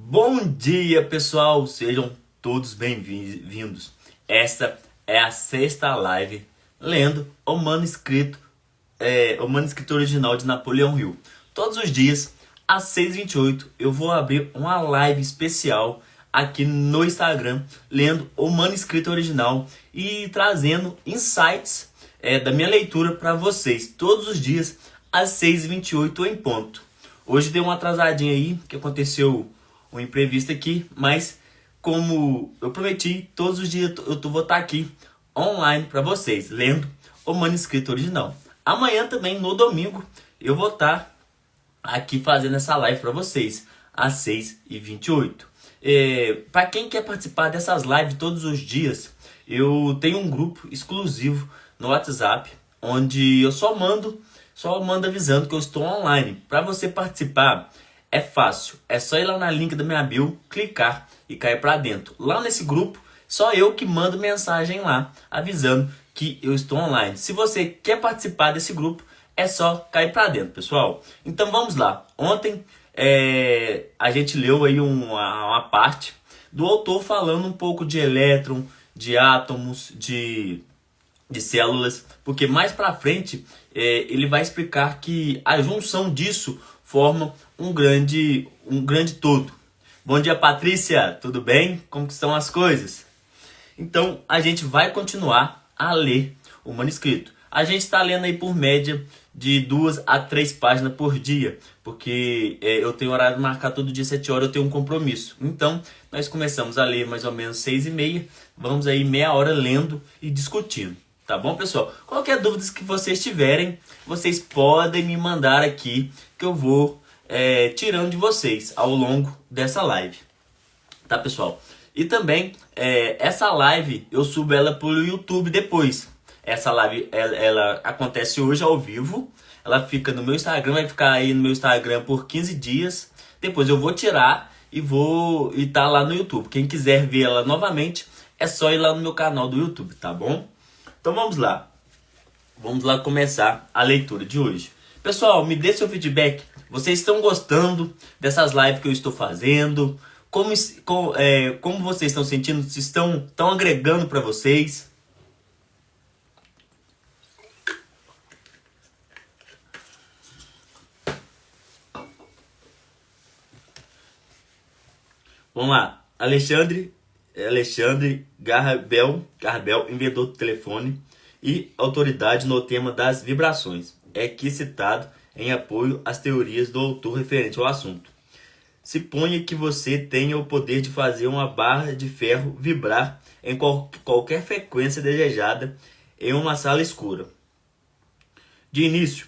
Bom dia, pessoal! Sejam todos bem-vindos. Esta é a sexta live lendo o manuscrito original de Napoleão Hill. Todos os dias, às 6h28, eu vou abrir uma live especial aqui no Instagram, lendo o manuscrito original e trazendo insights da minha leitura para vocês, todos os dias, às 6h28 em ponto. Hoje deu uma atrasadinha aí, que aconteceu um imprevisto aqui, mas como eu prometi, todos os dias eu vou estar aqui online para vocês, lendo o manuscrito original. Amanhã também, no domingo, eu vou estar aqui fazendo essa live para vocês, às 6h28. Para quem quer participar dessas lives todos os dias, eu tenho um grupo exclusivo no WhatsApp, onde eu só mando avisando que eu estou online. Para você participar, é fácil, é só ir lá na link da minha bio, clicar e cair para dentro. Lá nesse grupo, só eu que mando mensagem lá, avisando que eu estou online. Se você quer participar desse grupo, é só cair para dentro, pessoal. Então vamos lá. Ontem a gente leu aí uma parte do autor falando um pouco de elétron, de átomos, de células, porque mais para frente ele vai explicar que a junção disso forma um grande todo. Bom dia, Patrícia, tudo bem? Como que estão as coisas? Então a gente vai continuar a ler o manuscrito. A gente está lendo aí por média de 2 a 3 páginas por dia, porque eu tenho horário marcado todo dia 7 horas, eu tenho um compromisso. Então nós começamos a ler mais ou menos 6h30, vamos aí meia hora lendo e discutindo. Tá bom, pessoal? Qualquer dúvida que vocês tiverem, vocês podem me mandar aqui, que eu vou tirando de vocês ao longo dessa live. Tá, pessoal? E também, essa live, eu subo ela pro YouTube depois. Essa live, ela acontece hoje ao vivo. Ela fica no meu Instagram, vai ficar aí no meu Instagram por 15 dias. Depois eu vou tirar e tá lá no YouTube. Quem quiser ver ela novamente, é só ir lá no meu canal do YouTube, tá bom? Então vamos lá. Vamos lá começar a leitura de hoje. Pessoal, me dê seu feedback. Vocês estão gostando dessas lives que eu estou fazendo? Como vocês estão sentindo? Se estão agregando para vocês? Vamos lá. Alexandre Garbel, inventor do telefone e autoridade no tema das vibrações. É aqui citado em apoio às teorias do autor referente ao assunto. Suponha que você tenha o poder de fazer uma barra de ferro vibrar em qualquer frequência desejada em uma sala escura. De início,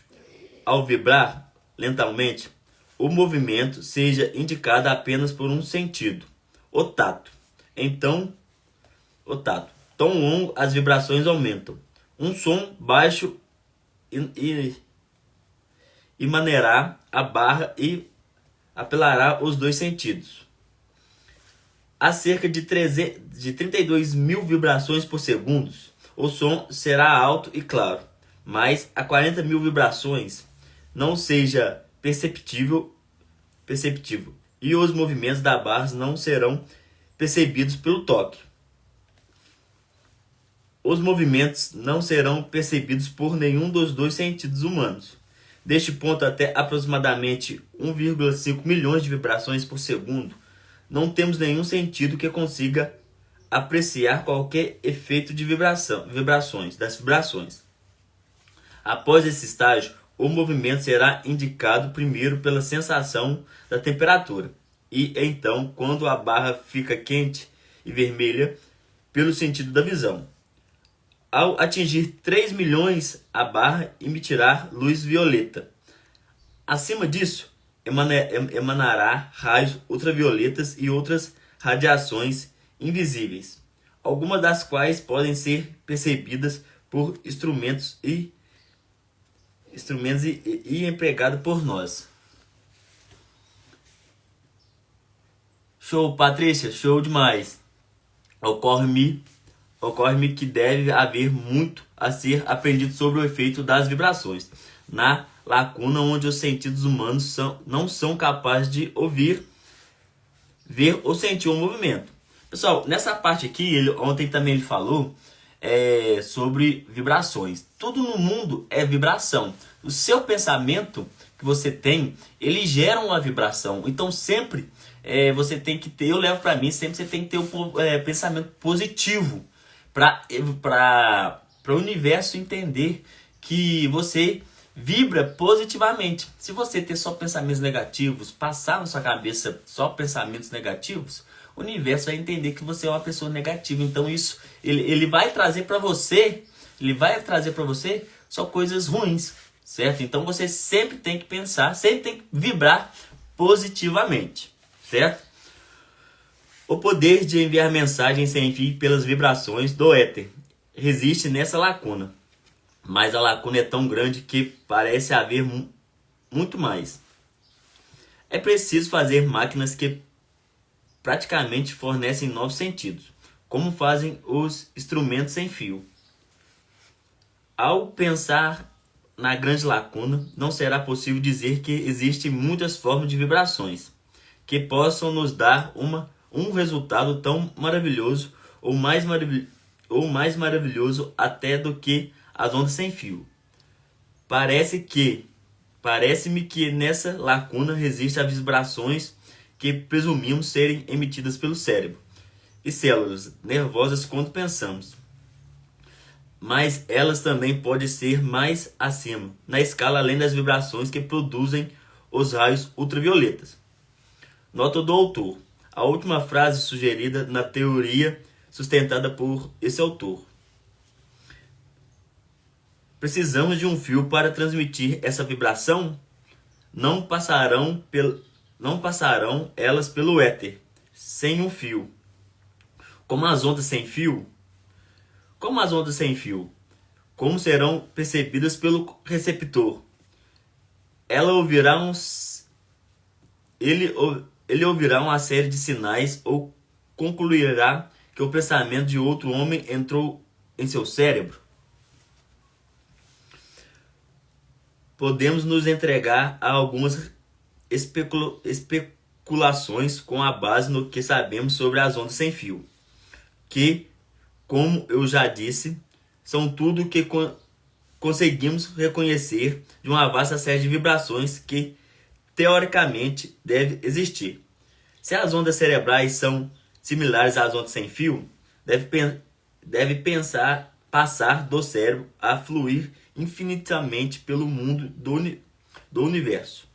ao vibrar lentamente, o movimento seja indicado apenas por um sentido, o tato. Então, tão longo as vibrações aumentam. Um som baixo emanará a barra e apelará os dois sentidos. A cerca de 32 mil vibrações por segundo, o som será alto e claro, mas a 40 mil vibrações não seja perceptível e os movimentos da barra não serão percebidos pelo toque. Os movimentos não serão percebidos por nenhum dos dois sentidos humanos. Deste ponto até aproximadamente 1,5 milhões de vibrações por segundo, não temos nenhum sentido que consiga apreciar qualquer efeito de vibrações. Após esse estágio, o movimento será indicado primeiro pela sensação da temperatura e então, quando a barra fica quente e vermelha, pelo sentido da visão. Ao atingir 3 milhões, a barra emitirá luz violeta. Acima disso, emanará raios ultravioletas e outras radiações invisíveis, algumas das quais podem ser percebidas por instrumentos e empregadas por nós. Show, Patrícia, show demais. Ocorre-me que deve haver muito a ser aprendido sobre o efeito das vibrações, na lacuna onde os sentidos humanos não são capazes de ouvir ver ou sentir um movimento. Pessoal, nessa parte aqui, ontem também ele falou sobre vibrações. Tudo no mundo é vibração. O seu pensamento que você tem, ele gera uma vibração. Então sempre você tem que ter, eu levo para mim, sempre você tem que ter um pensamento positivo para o universo entender que você vibra positivamente. Se você ter só pensamentos negativos, passar na sua cabeça só pensamentos negativos, o universo vai entender que você é uma pessoa negativa. Então isso ele vai trazer para você, só coisas ruins, certo? Então você sempre tem que pensar, sempre tem que vibrar positivamente, certo? O poder de enviar mensagens sem fim pelas vibrações do éter resiste nessa lacuna. Mas a lacuna é tão grande que parece haver muito mais. É preciso fazer máquinas que praticamente fornecem novos sentidos, como fazem os instrumentos sem fio. Ao pensar na grande lacuna, não será possível dizer que existem muitas formas de vibrações que possam nos dar um resultado tão maravilhoso ou mais maravilhoso até do que as ondas sem fio. Parece-me que nessa lacuna resistem as vibrações que presumimos serem emitidas pelo cérebro e células nervosas quando pensamos. Mas elas também podem ser mais acima, na escala além das vibrações que produzem os raios ultravioletas. Nota do autor. A última frase sugerida na teoria sustentada por esse autor. Precisamos de um fio para transmitir essa vibração? Não passarão elas pelo éter, sem um fio. Como as ondas sem fio? Como serão percebidas pelo receptor? Ele ouvirá uma série de sinais ou concluirá que o pensamento de outro homem entrou em seu cérebro? Podemos nos entregar a algumas especulações com a base no que sabemos sobre as ondas sem fio, que, como eu já disse, são tudo que conseguimos reconhecer de uma vasta série de vibrações que, teoricamente, deve existir. Se as ondas cerebrais são similares às ondas sem fio, deve passar do cérebro a fluir infinitamente pelo mundo do universo.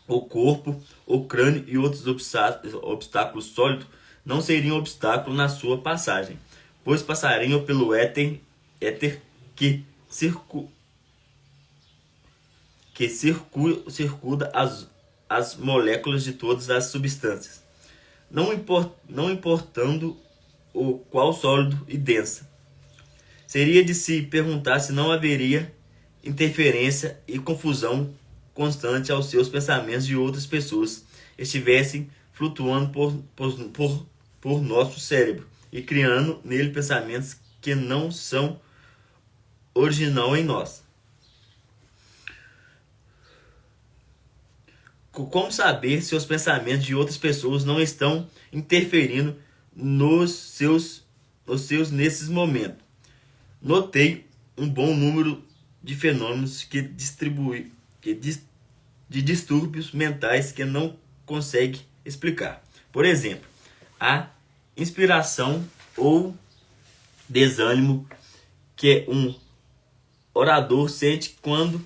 O corpo, o crânio e outros obstáculos sólidos não seriam obstáculo na sua passagem, pois passariam pelo éter que circunda as moléculas de todas as substâncias, não importando o qual sólido e densa. Seria de se perguntar se não haveria interferência e confusão constante aos seus pensamentos de outras pessoas estivessem flutuando por nosso cérebro e criando nele pensamentos que não são original em nós. Como saber se os pensamentos de outras pessoas não estão interferindo nos seus nesses momentos? Notei um bom número de fenômenos de distúrbios mentais que não consegue explicar. Por exemplo, a inspiração ou desânimo que um orador sente quando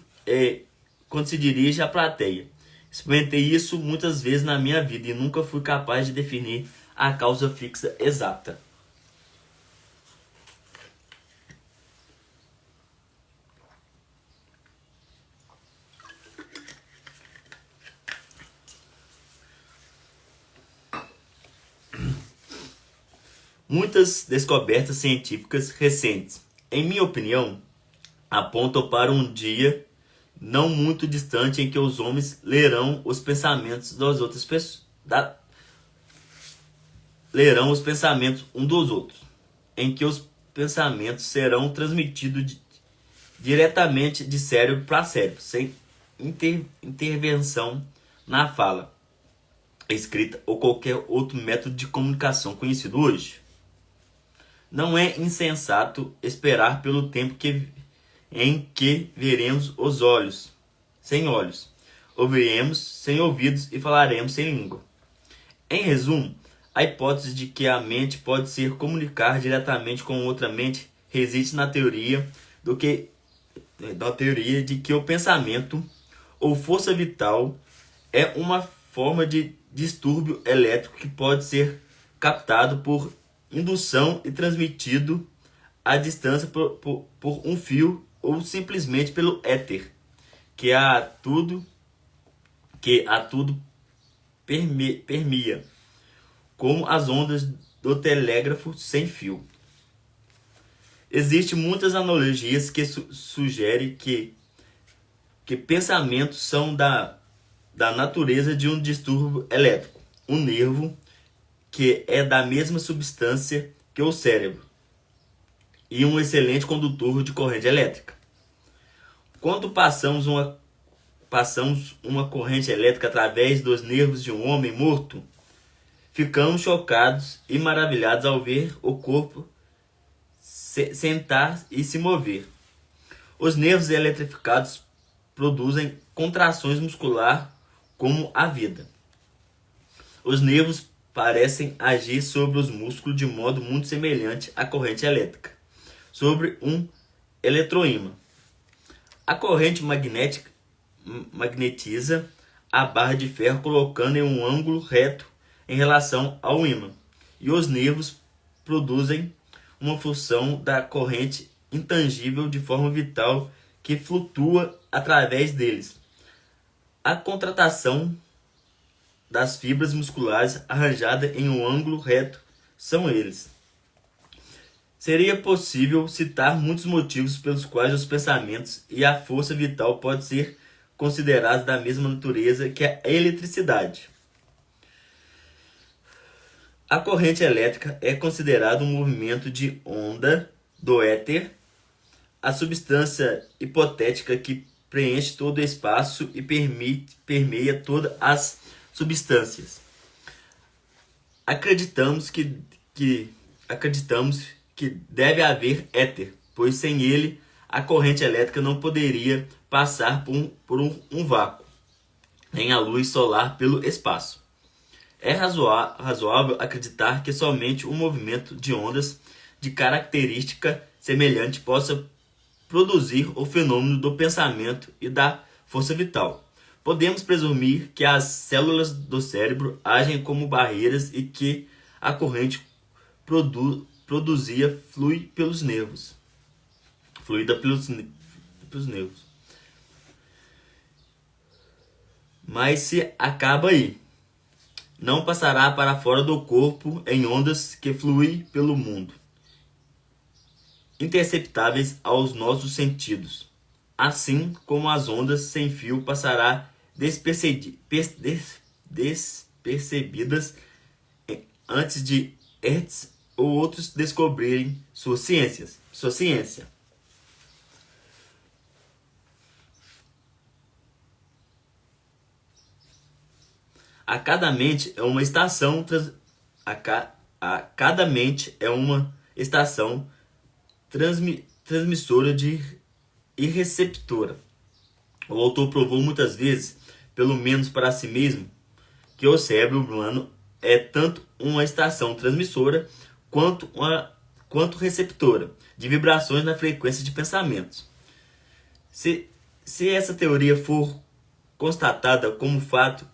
se dirige à plateia. Experimentei isso muitas vezes na minha vida e nunca fui capaz de definir a causa fixa exata. Muitas descobertas científicas recentes, em minha opinião, apontam para um dia não muito distante em que os homens lerão os pensamentos das outras pessoas, lerão os pensamentos um dos outros, em que os pensamentos serão transmitidos diretamente de cérebro para cérebro, sem intervenção na fala. escrita ou qualquer outro método de comunicação conhecido hoje. Não é insensato esperar pelo tempo em que veremos os olhos sem olhos, ouviremos sem ouvidos e falaremos sem língua. Em resumo, a hipótese de que a mente pode se comunicar diretamente com outra mente reside na teoria de que o pensamento ou força vital é uma forma de distúrbio elétrico que pode ser captado por indução e transmitido à distância por um fio ou simplesmente pelo éter, que a tudo permeia, como as ondas do telégrafo sem fio. Existem muitas analogias que sugerem que pensamentos são da natureza de um distúrbio elétrico, um nervo que é da mesma substância que o cérebro e um excelente condutor de corrente elétrica. Quando passamos uma corrente elétrica através dos nervos de um homem morto, ficamos chocados e maravilhados ao ver o corpo sentar e se mover. Os nervos eletrificados produzem contrações musculares como a vida. Os nervos parecem agir sobre os músculos de modo muito semelhante à corrente elétrica sobre um eletroímã. A corrente magnetiza a barra de ferro colocando em um ângulo reto em relação ao ímã, e os nervos produzem uma função da corrente intangível de forma vital que flutua através deles. A contratação das fibras musculares arranjada em um ângulo reto são eles. Seria possível citar muitos motivos pelos quais os pensamentos e a força vital podem ser considerados da mesma natureza que a eletricidade. A corrente elétrica é considerada um movimento de onda do éter, a substância hipotética que preenche todo o espaço e permeia todas as substâncias. Acreditamos que deve haver éter, pois sem ele a corrente elétrica não poderia passar por um vácuo, nem a luz solar pelo espaço. É razoável acreditar que somente um movimento de ondas de característica semelhante possa produzir o fenômeno do pensamento e da força vital. Podemos presumir que as células do cérebro agem como barreiras e que a corrente fluida pelos nervos. Mas se acaba aí. Não passará para fora do corpo em ondas que fluem pelo mundo, interceptáveis aos nossos sentidos. Assim como as ondas sem fio passará despercebidas antes de Hertz ou outros descobrirem sua ciência. Cada mente é uma estação transmissora e receptora. O autor provou muitas vezes, pelo menos para si mesmo, que o cérebro humano é tanto uma estação transmissora quanto receptora de vibrações na frequência de pensamentos. Se essa teoria for constatada como fato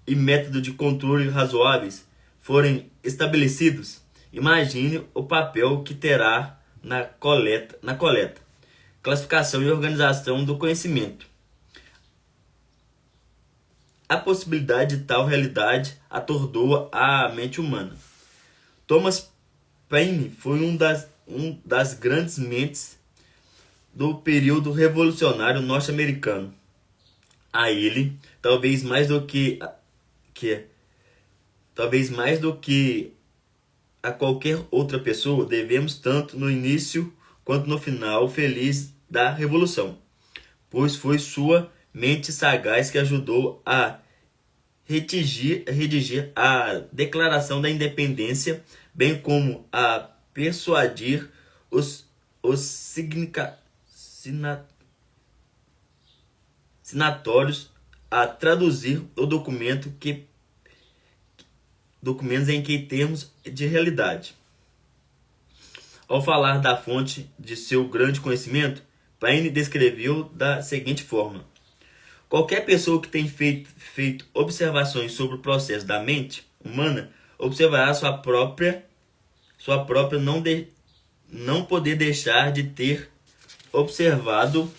e método de controle razoáveis forem estabelecidos, imagine o papel que terá na coleta, classificação e organização do conhecimento. A possibilidade de tal realidade atordoa a mente humana. Thomas Paine foi um das grandes mentes do período revolucionário norte-americano. A ele, talvez mais do que a qualquer outra pessoa, devemos tanto no início quanto no final feliz da Revolução, pois foi sua mente sagaz que ajudou a redigir a Declaração da Independência, bem como a persuadir os sinatórios a traduzir o documentos em que termos de realidade. Ao falar da fonte de seu grande conhecimento, Paine descreveu da seguinte forma: qualquer pessoa que tenha feito observações sobre o processo da mente humana observará sua própria não poder deixar de ter observado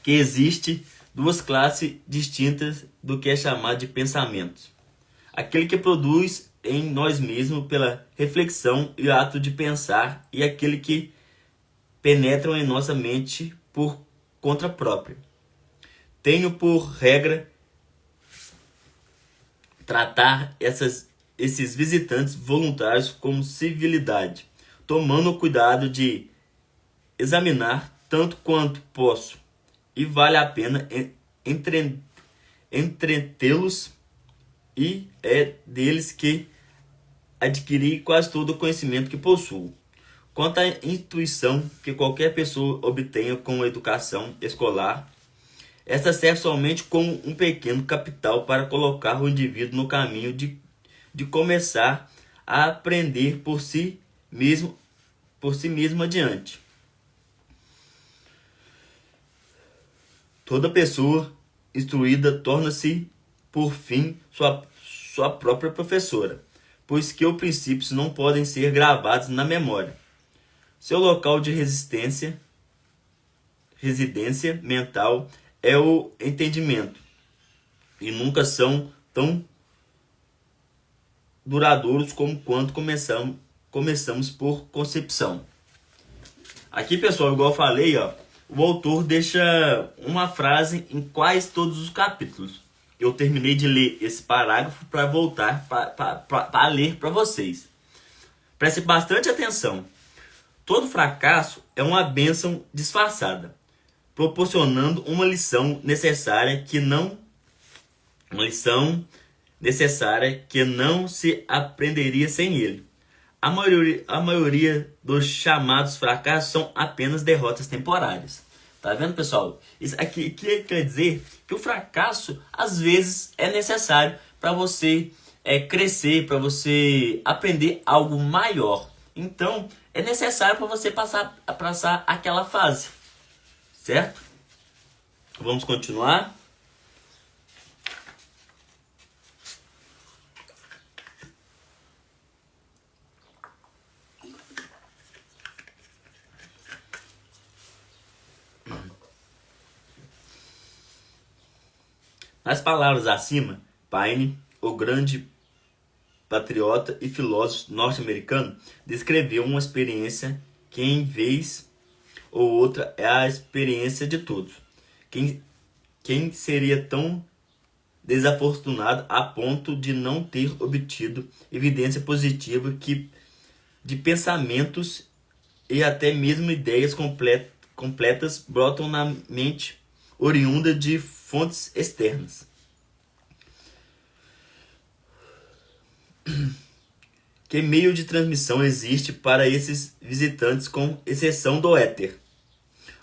que existe duas classes distintas do que é chamado de pensamentos. Aquele que produz em nós mesmos pela reflexão e o ato de pensar, e aquele que penetram em nossa mente por conta própria. Tenho por regra tratar esses visitantes voluntários com civilidade, tomando o cuidado de examinar tanto quanto posso, e vale a pena entretê-los, e é deles que adquiri quase todo o conhecimento que possuo. Quanto à intuição que qualquer pessoa obtenha com a educação escolar, esta serve somente como um pequeno capital para colocar o indivíduo no caminho de começar a aprender por si mesmo adiante. Toda pessoa instruída torna-se, por fim, sua própria professora, pois que os princípios não podem ser gravados na memória. Seu local de residência mental é o entendimento, e nunca são tão duradouros como quando começamos por concepção. Aqui, pessoal, igual eu falei, o autor deixa uma frase em quase todos os capítulos. Eu terminei de ler esse parágrafo para voltar para ler para vocês. Preste bastante atenção. Todo fracasso é uma bênção disfarçada, proporcionando uma lição necessária que não se aprenderia sem ele. A maioria dos chamados fracassos são apenas derrotas temporárias. Tá vendo, pessoal? Isso aqui quer dizer que o fracasso, às vezes, é necessário para você crescer, para você aprender algo maior. Então, é necessário para você passar aquela fase. Certo? Vamos continuar. Nas palavras acima, Paine, o grande patriota e filósofo norte-americano, descreveu uma experiência que, em vez ou outra, é a experiência de todos. Quem seria tão desafortunado a ponto de não ter obtido evidência positiva de pensamentos e até mesmo ideias completas brotam na mente oriunda de fontes externas? Que meio de transmissão existe para esses visitantes, com exceção do éter?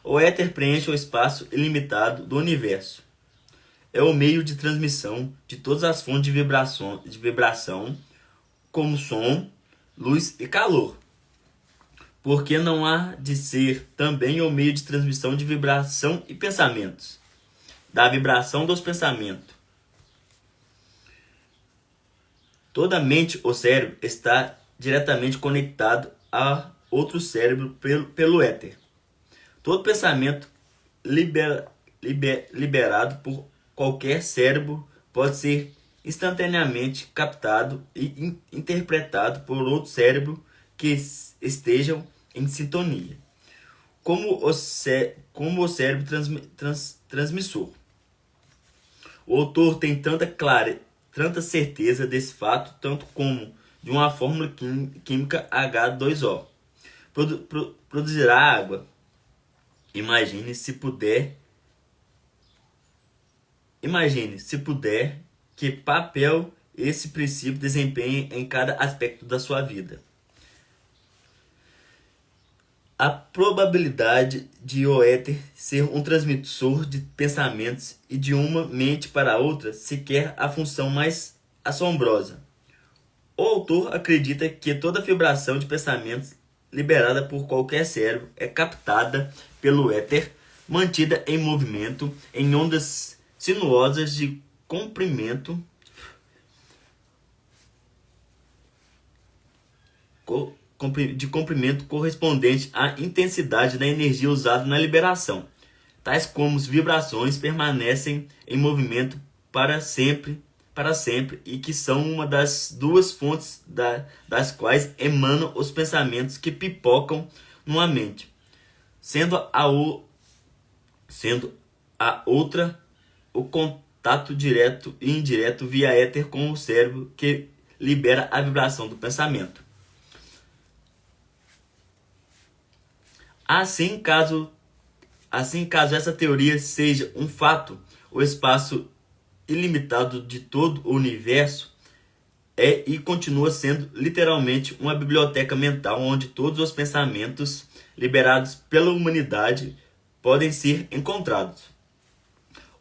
O éter preenche o espaço ilimitado do universo. É o meio de transmissão de todas as fontes de vibração, como som, luz e calor. Porque não há de ser também o meio de transmissão de vibração e pensamentos, da vibração dos pensamentos. Toda mente ou cérebro está diretamente conectado a outro cérebro pelo éter. Todo pensamento liberado por qualquer cérebro pode ser instantaneamente captado e interpretado por outro cérebro que estejam em sintonia, como o cérebro transmissor. O autor tem tanta certeza desse fato, tanto como de uma fórmula química H2O. Produzirá água. Imagine se puder que papel esse princípio desempenha em cada aspecto da sua vida. A probabilidade de o éter ser um transmissor de pensamentos e de uma mente para outra sequer a função mais assombrosa. O autor acredita que toda vibração de pensamentos liberada por qualquer cérebro é captada pelo éter, mantida em movimento em ondas sinuosas de comprimento correspondente à intensidade da energia usada na liberação. Tais como as vibrações permanecem em movimento para sempre e que são uma das duas fontes das quais emanam os pensamentos que pipocam numa mente, sendo a outra o contato direto e indireto via éter com o cérebro que libera a vibração do pensamento. Assim, caso essa teoria seja um fato, o espaço ilimitado de todo o universo é e continua sendo literalmente uma biblioteca mental onde todos os pensamentos liberados pela humanidade podem ser encontrados.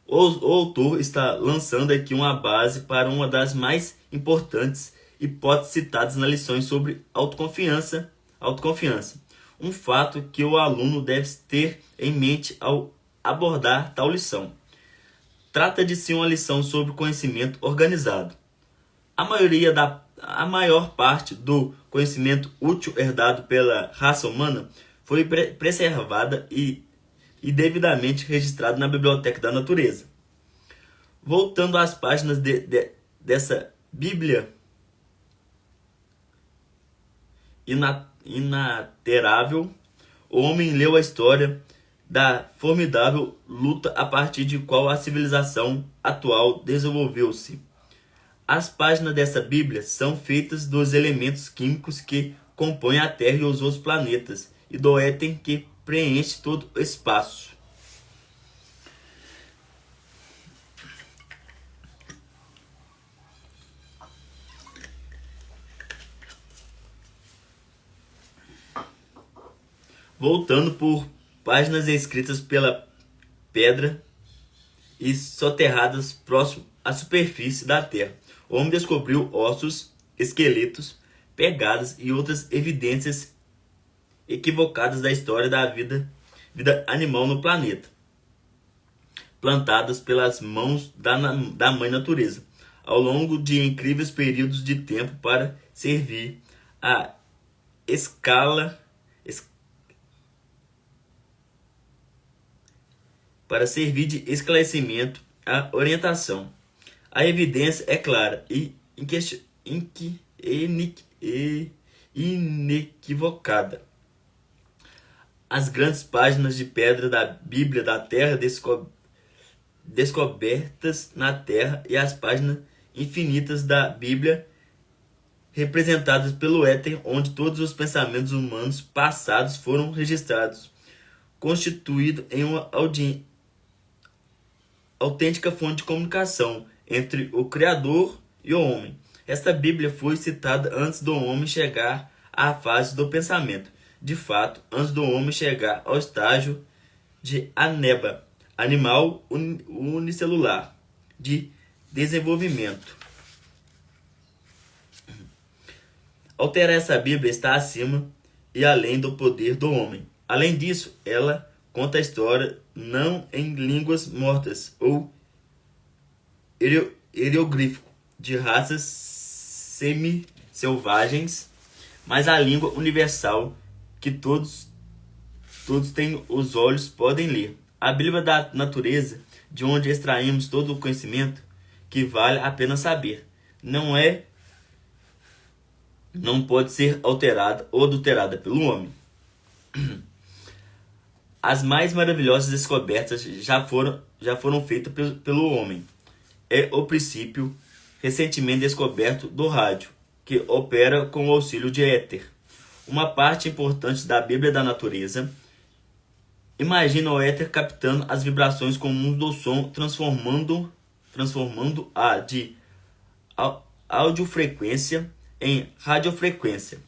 O autor está lançando aqui uma base para uma das mais importantes hipóteses citadas nas lições sobre autoconfiança. Um fato que o aluno deve ter em mente ao abordar tal lição. Trata de ser uma lição sobre conhecimento organizado. A maior parte do conhecimento útil herdado pela raça humana foi preservada e devidamente registrado na biblioteca da natureza. Voltando às páginas dessa Bíblia inaterável, o homem leu a história da formidável luta a partir de qual a civilização atual desenvolveu-se. As páginas dessa Bíblia são feitas dos elementos químicos que compõem a Terra e os outros planetas, e do éter que preenche todo o espaço. Voltando por páginas escritas pela pedra e soterradas próximo à superfície da Terra, o homem descobriu ossos, esqueletos, pegadas e outras evidências equivocadas da história da vida animal no planeta, plantadas pelas mãos da mãe natureza, ao longo de incríveis períodos de tempo para servir de esclarecimento à orientação. A evidência é clara e inequivocada. As grandes páginas de pedra da Bíblia da Terra descobertas na Terra e as páginas infinitas da Bíblia representadas pelo éter, onde todos os pensamentos humanos passados foram registrados, constituído em uma autêntica fonte de comunicação entre o Criador e o homem. Esta Bíblia foi citada antes do homem chegar à fase do pensamento. De fato, antes do homem chegar ao estágio de ameba, animal unicelular, de desenvolvimento. Alterar essa Bíblia está acima e além do poder do homem. Além disso, ela conta a história não em línguas mortas ou hieroglífico de raças semi-selvagens, mas a língua universal que todos têm os olhos podem ler. A Bíblia da natureza, de onde extraímos todo o conhecimento que vale a pena saber, não pode ser alterada ou adulterada pelo homem. As mais maravilhosas descobertas já foram feitas pelo homem. É o princípio recentemente descoberto do rádio, que opera com o auxílio de éter, uma parte importante da Bíblia da natureza. Imagina o éter captando as vibrações comuns do som, transformando-a de audiofrequência em radiofrequência,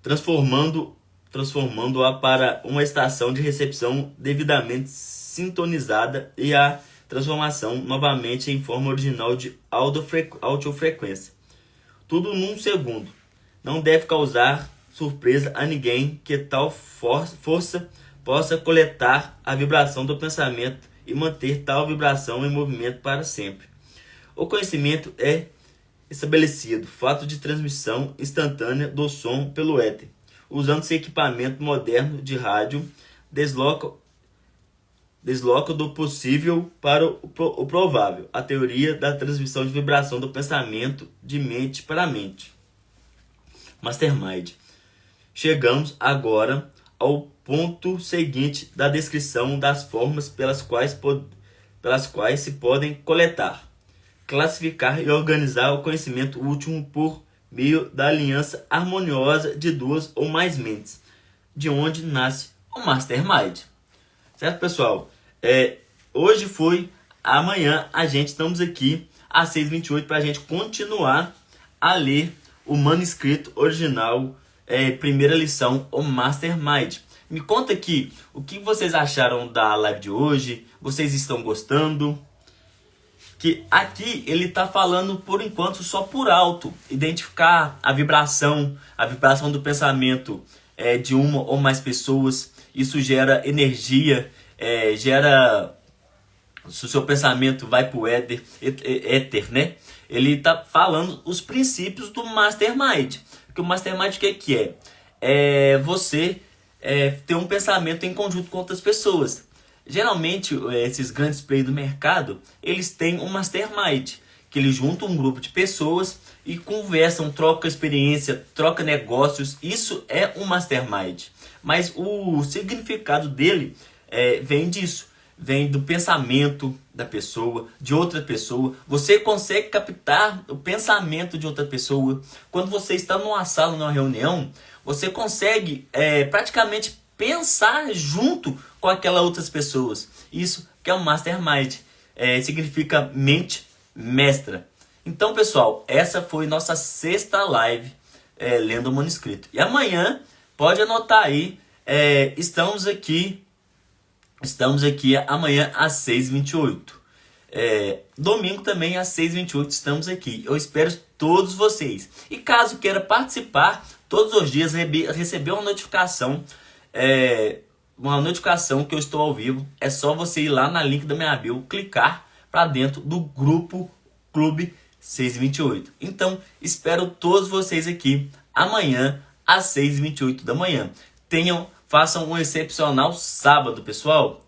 transformando-a para uma estação de recepção devidamente sintonizada e a transformação novamente em forma original de audiofrequência. Tudo num segundo. Não deve causar surpresa a ninguém que tal força possa coletar a vibração do pensamento e manter tal vibração em movimento para sempre. O conhecimento é estabelecido, fato de transmissão instantânea do som pelo éter. Usando-se equipamento moderno de rádio, desloca do possível para o provável, a teoria da transmissão de vibração do pensamento de mente para mente. Mastermind. Chegamos agora ao ponto seguinte da descrição das formas pelas quais se podem coletar, classificar e organizar o conhecimento último por meio da aliança harmoniosa de duas ou mais mentes, de onde nasce o Mastermind. Certo, pessoal? Hoje foi, amanhã estamos aqui às 6h28 para a gente continuar a ler o manuscrito original, primeira lição, o Mastermind. Me conta aqui, o que vocês acharam da live de hoje? Vocês estão gostando? Que aqui ele está falando por enquanto só por alto, identificar a vibração do pensamento de uma ou mais pessoas. Isso gera energia, se o seu pensamento vai para o éter, né? Ele está falando os princípios do Mastermind. Porque o Mastermind o que é? É você ter um pensamento em conjunto com outras pessoas. Geralmente, esses grandes players do mercado, eles têm um Mastermind, que eles juntam um grupo de pessoas e conversam, trocam experiência, trocam negócios. Isso é um Mastermind. Mas o significado dele vem disso. Vem do pensamento da pessoa, de outra pessoa. Você consegue captar o pensamento de outra pessoa. Quando você está numa sala, numa reunião, você consegue praticamente pensar junto com aquelas outras pessoas. Isso que é um Mastermind. Significa mente mestra. Então, pessoal, essa foi nossa 6ª live lendo o manuscrito. E amanhã, pode anotar aí, estamos aqui amanhã às 6h28. Domingo também às 6h28 estamos aqui. Eu espero todos vocês. E caso queira participar, todos os dias receber uma notificação que eu estou ao vivo. É só você ir lá na link da minha bio, clicar para dentro do grupo Clube 628. Então, espero todos vocês aqui amanhã às 6h28 da manhã. Façam um excepcional sábado, pessoal.